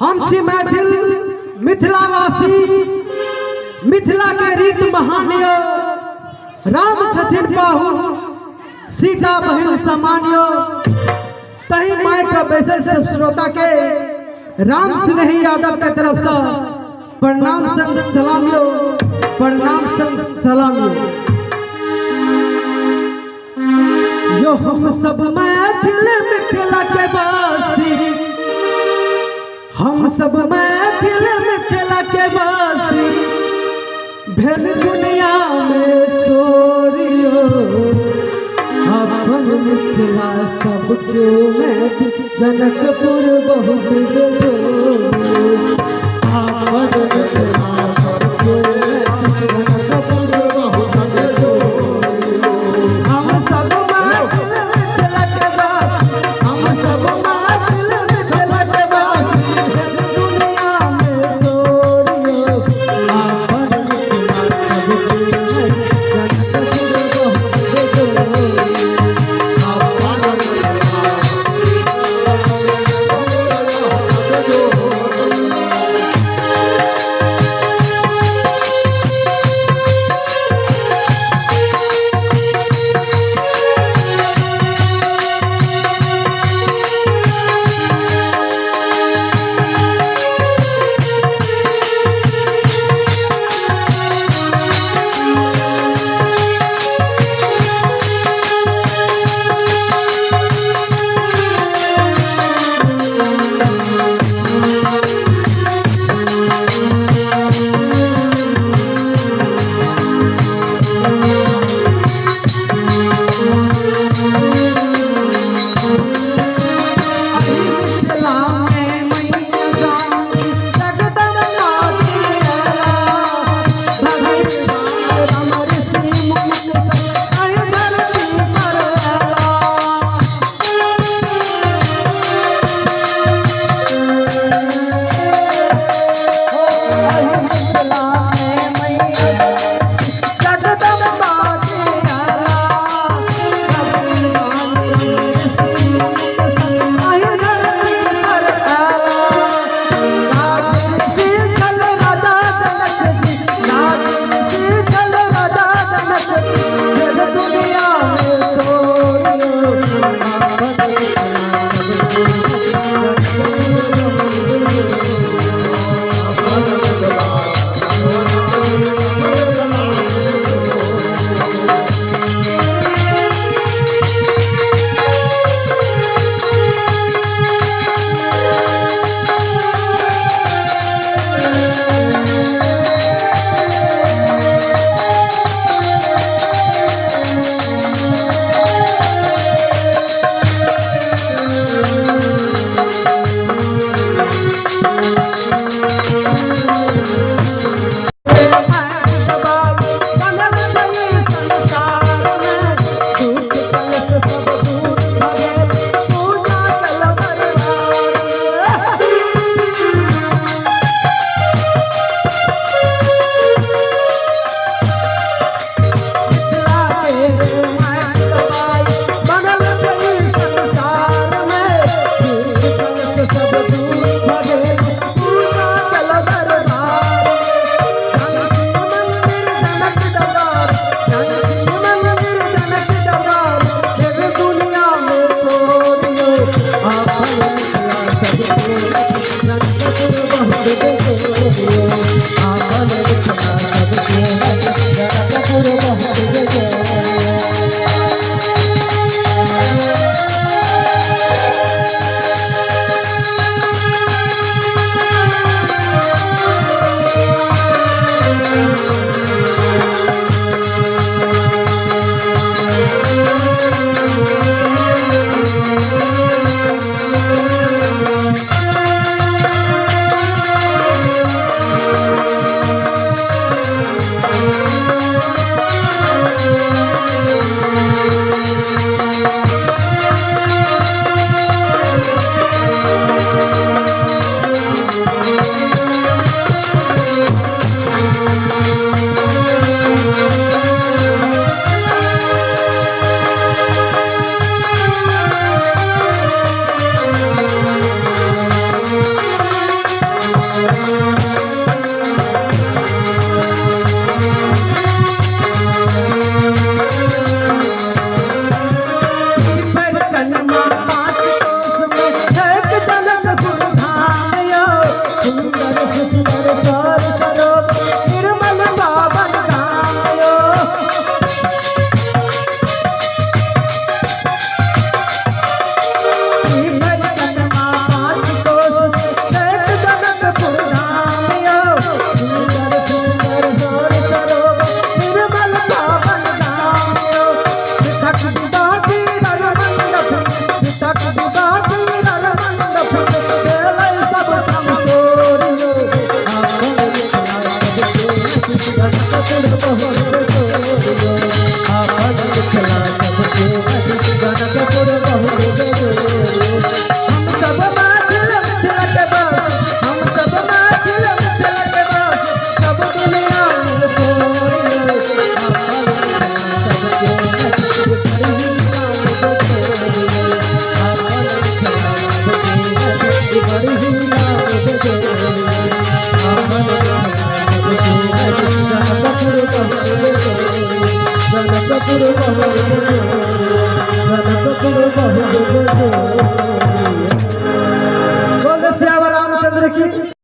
हम छी मैथिल मिथिलावासी, मिथिला के रीत महानियो, राम छथिन पाहु सीता बहिन समानियो। तही माय का बैसल सब श्रोता के राम स्नेही यादव के तरफ से प्रणाम संग सलामियो, प्रणाम संग सलामियो। यो हम सब मैथिल मिथिला के वासी, हम सब मैथिल मिथिला के वासी, भेल दुनिया में सोरियो अपन मिथिला सब क्यों मैथिल, जनकपुर बहुत बेजोरियो अपन मिथिला सब क्यों मैथिल, जनकपुर बहुत बेजोरियो। हम सब मैथिल मिथिला के वासी, हम सब मैथिल मिथिला के वासी, भेल दुनिया में सोरियो अपन मिथिला सब क्यों मैथिल, जनकपुर बहुत बेजोरियो। सुंदर सुंदर सर सरोवर निर्मल पावन धाम यो बोल श्याम रामचंद्र की।